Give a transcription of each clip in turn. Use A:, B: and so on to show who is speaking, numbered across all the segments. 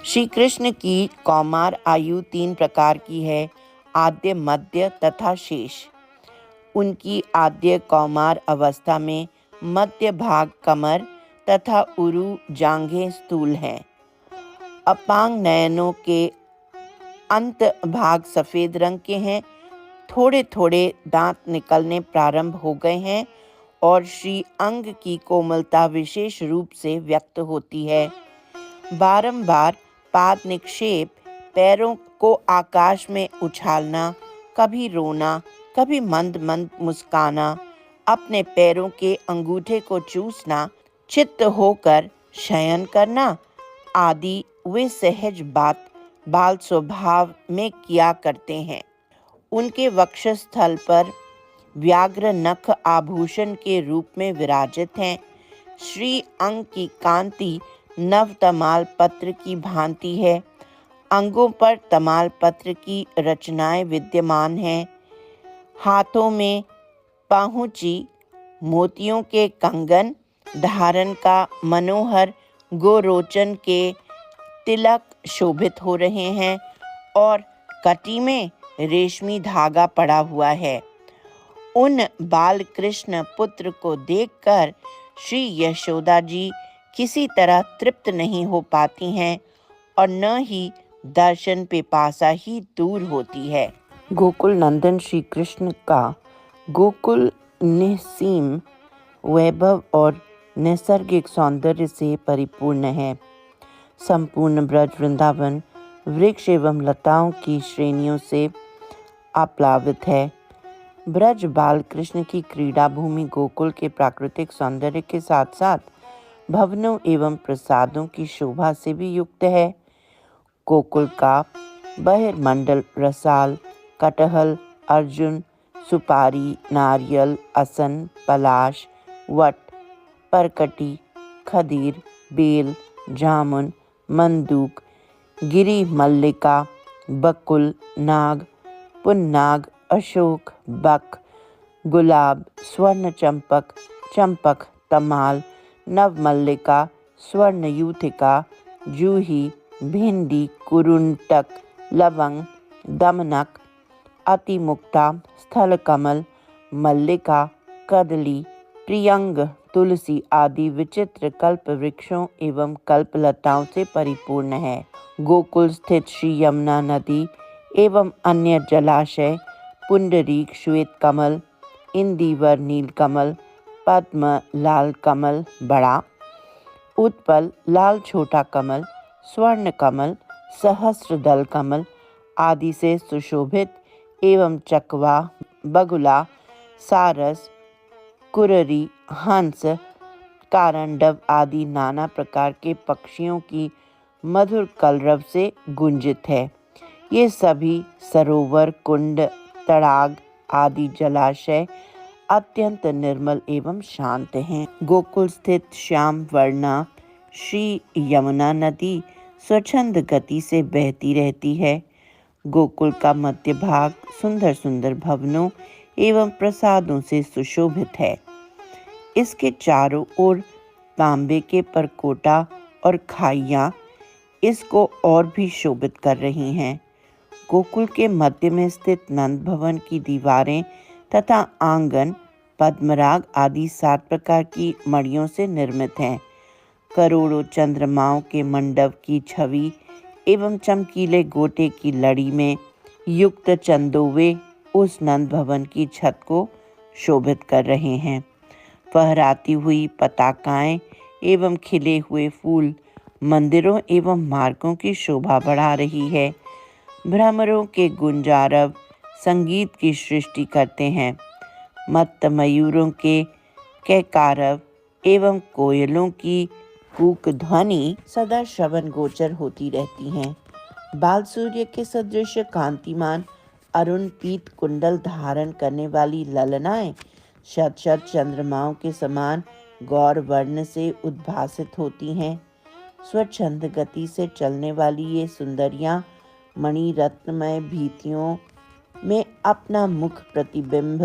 A: श्री कृष्ण की कौमार आयु 3 प्रकार की है, आद्य, मध्य तथा शेष। उनकी आद्य कौमार अवस्था में मध्य भाग कमर तथा उरु जांघें स्थूल हैं। अपांग नयनों के अंत भाग सफेद रंग के हैं। थोड़े थोड़े दांत निकलने प्रारंभ हो गए हैं और श्री अंग की कोमलता विशेष रूप से व्यक्त होती है। बारंबार पाद निक्षेप, पैरों को आकाश में उछालना, कभी रोना, कभी मंद मंद मुस्काना, अपने पैरों के अंगूठे को चूसना, चित्त होकर शयन करना आदि वे सहज बाल स्वभाव में किया करते हैं। उनके वक्षस्थल पर व्याघ्र नख आभूषण के रूप में विराजित हैं। श्री अंग की कांति नव तमाल पत्र की भांति है। अंगों पर तमाल पत्र की रचनाएं विद्यमान हैं। हाथों में पाहुची, मोतियों के कंगन, धारण का मनोहर गोरोचन के तिलक शोभित हो रहे हैं और कटी में रेशमी धागा पड़ा हुआ है। उन बाल कृष्ण पुत्र को देखकर श्री यशोदा जी किसी तरह तृप्त नहीं हो पाती हैं और न ही दर्शन पिपासा ही दूर होती है। गोकुल नंदन श्री कृष्ण का गोकुल निसीम वैभव और नैसर्गिक सौंदर्य से परिपूर्ण है। संपूर्ण ब्रज वृंदावन वृक्ष एवं लताओं की श्रेणियों से आप्लावित है। ब्रज बाल कृष्ण की क्रीड़ा भूमि गोकुल के प्राकृतिक सौंदर्य के साथ साथ भवनों एवं प्रसादों की शोभा से भी युक्त है। गोकुल का बहिर्मंडल रसाल, कटहल, अर्जुन, सुपारी, नारियल, असन, पलाश, वट, परकटी, खदीर, बेल, जामुन, मंदूक, गिरी मल्लिका, बकुल, नाग, पुन्नाग, अशोक, बक, गुलाब, स्वर्ण चंपक, चंपक, तमाल, नवमल्लिका, स्वर्ण यूथिका, जूही, भिंडी, कुरुंटक, लवंग, दमनक, अतिमुक्ता, स्थल कमल, मल्लिका, कदली, प्रियंग, तुलसी आदि विचित्र कल्प वृक्षों एवं कल्पलताओं से परिपूर्ण है। गोकुल स्थित श्री यमुना नदी एवं अन्य जलाशय, पुंडरीक श्वेत कमल, इंदिवर नील कमल, पद्म लाल कमल बड़ा, उत्पल लाल छोटा कमल, स्वर्ण कमल, सहस्रदल कमल आदि से सुशोभित एवं चकवा, बगुला, सारस, कुररी, हंस, कारंडव आदि नाना प्रकार के पक्षियों की मधुर कलरव से गुंजित है। ये सभी सरोवर, कुंड, तड़ाग आदि जलाशय अत्यंत निर्मल एवं शांत हैं। गोकुल स्थित श्याम वर्णा श्री यमुना नदी स्वच्छंद गति से बहती रहती है। गोकुल का मध्य भाग सुंदर सुंदर भवनों एवं प्रसादों से सुशोभित है। इसके चारों ओर तांबे के परकोटा और खाइयाँ इसको और भी शोभित कर रही हैं। गोकुल के मध्य में स्थित नंद भवन की दीवारें तथा आंगन पद्मराग आदि 7 प्रकार की मणियों से निर्मित हैं। करोड़ों चंद्रमाओं के मंडप की छवि एवं चमकीले गोटे की लड़ी में युक्त चंदोवे उस नंद भवन की छत को शोभित कर रहे हैं। फहराती हुई पताकाएं एवं खिले हुए फूल मंदिरों एवं मार्गों की शोभा बढ़ा रही है। भ्रमरों के गुंजारव संगीत की सृष्टि करते हैं। मत्त मयूरों के कैकारव एवं कोयलों की कूक ध्वनि सदा श्रवण गोचर होती रहती हैं। बाल सूर्य के सदृश कांतिमान अरुण पीत कुंडल धारण करने वाली ललनाएं शत शत चंद्रमाओं के समान गौर वर्ण से उद्भासित होती हैं। स्वच्छंद गति से चलने वाली ये सुंदरियां मणि रत्नमय भीतियों में अपना मुख प्रतिबिंब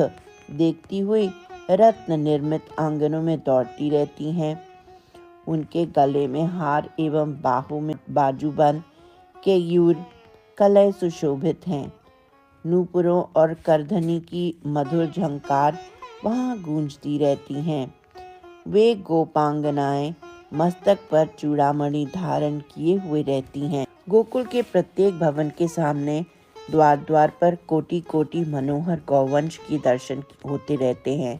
A: देखती हुई रत्न निर्मित आंगनों में दौड़ती रहती हैं। उनके गले में हार एवं बाहों में बाजूबंद केयूर कलय सुशोभित हैं। नूपुरों और करधनी की मधुर झंकार वहाँ गूंजती रहती हैं। वे गोपांगनाएं मस्तक पर चूड़ामणि धारण किए हुए रहती हैं। गोकुल के प्रत्येक भवन के सामने द्वार द्वार पर कोटि कोटि मनोहर गौवंश की दर्शन होते रहते हैं।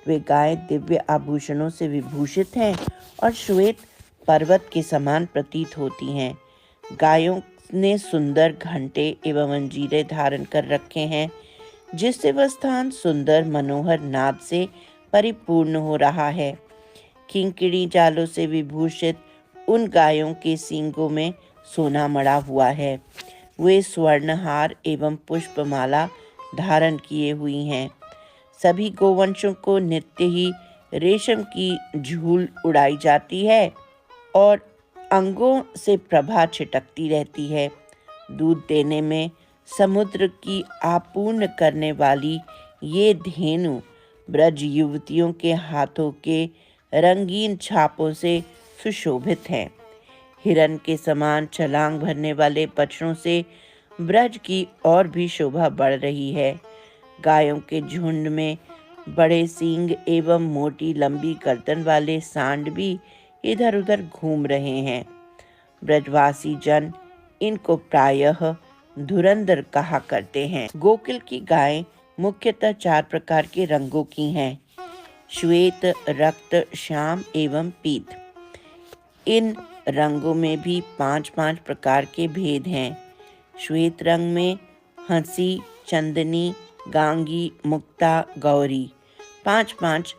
A: वे गायें दिव्य आभूषणों से विभूषित हैं और श्वेत पर्वत के समान प्रतीत होती हैं। गायों ने सुंदर घंटे एवं अंजीरे धारण कर रखे हैं, जिससे वह स्थान सुंदर मनोहर नाद से परिपूर्ण हो रहा है। किंकिणी जालों से विभूषित उन गायों के सींगों में सोना मड़ा हुआ है। वे स्वर्णहार एवं पुष्पमाला धारण किए हुई हैं। सभी गोवंशों को नित्य ही रेशम की झूल उड़ाई जाती है और अंगों से प्रभा छिटकती रहती है। दूध देने में समुद्र की आपूर्ण करने वाली ये धेनु ब्रज युवतियों के हाथों के रंगीन छापों से सुशोभित हैं। हिरण के समान छलांग भरने वाले बछड़ों से ब्रज की और भी शोभा बढ़ रही है। गायों के झुंड में बड़े सींग एवं मोटी लंबी गर्दन वाले सांड भी इधर उधर घूम रहे हैं। ब्रजवासी जन इनको प्रायः धुरंधर कहा करते हैं। गोकुल की गायें मुख्यतः 4 प्रकार के रंगों की हैं: श्वेत, रक्त, श्याम एवं पीत। इन रंगों में भी 5-5 प्रकार के भेद हैं। श्वेत रंग में हंसी, चंदनी, गांगी, मुक्ता, गौरी 5-5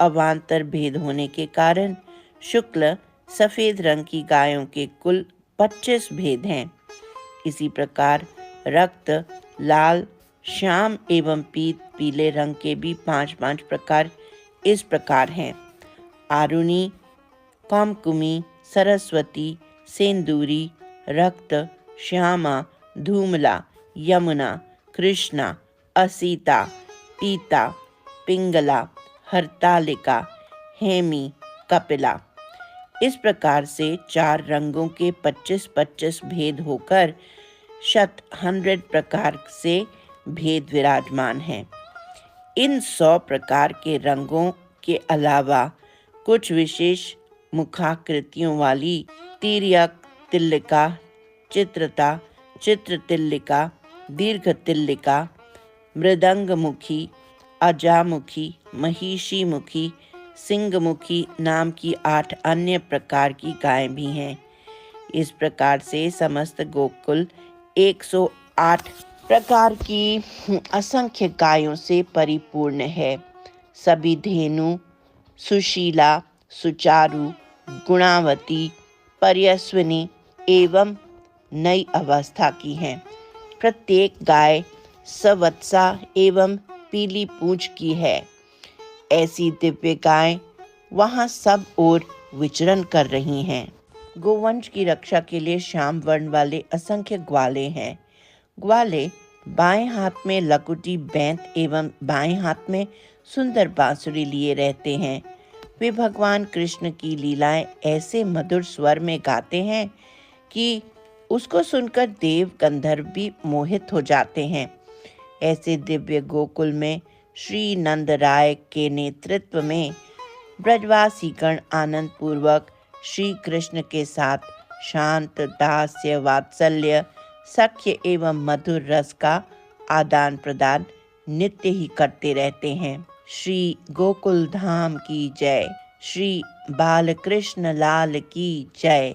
A: अवान्तर भेद होने के कारण शुक्ल सफेद रंग की गायों के कुल 25 भेद हैं। इसी प्रकार रक्त, लाल, श्याम एवं पीत पीले रंग के भी 5-5 प्रकार इस प्रकार हैं: आरुणी, कामकुमी, सरस्वती, सेंदूरी, रक्त, श्यामा, धूमला, यमुना, कृष्णा, असीता, पीता, पिंगला, हरतालिका, हेमी, कपिला। इस प्रकार से 4 रंगों के 25-25 भेद होकर 100 प्रकार से भेद विराजमान हैं। इन 100 प्रकार के रंगों के अलावा कुछ विशेष मुखाकृतियों वाली तिर्यक, तिल्लिका, चित्रता, चित्रतिल्लिका, दीर्घ तिल्लिका, मृदंगमुखी, अजामुखी, महिषीमुखी, सिंहमुखी नाम की 8 अन्य प्रकार की गायें भी हैं। इस प्रकार से समस्त गोकुल 108 प्रकार की असंख्य गायों से परिपूर्ण है। सभी धेनु सुशीला, सुचारु, गुणावती, पर्यस्विनी एवं नई अवस्था की हैं। प्रत्येक गाय सवत्सा एवं पीली पूंछ की है। ऐसी दिव्य गायें वहाँ सब ओर विचरण कर रही हैं। गोवंश की रक्षा के लिए श्याम वर्ण वाले असंख्य ग्वाले हैं। ग्वाले बाएं हाथ में लकुटी बैंत एवं बाएं हाथ में सुंदर बांसुरी लिए रहते हैं। वे भगवान कृष्ण की लीलाएं ऐसे मधुर स्वर में गाते हैं कि उसको सुनकर देव गंधर्व भी मोहित हो जाते हैं। ऐसे दिव्य गोकुल में श्री नंद राय के नेतृत्व में ब्रजवासी गण आनंद पूर्वक श्री कृष्ण के साथ शांत दास्य, वात्सल्य, सख्य एवं मधुर रस का आदान प्रदान नित्य ही करते रहते हैं। श्री गोकुल धाम की जय। श्री बालकृष्ण लाल की जय।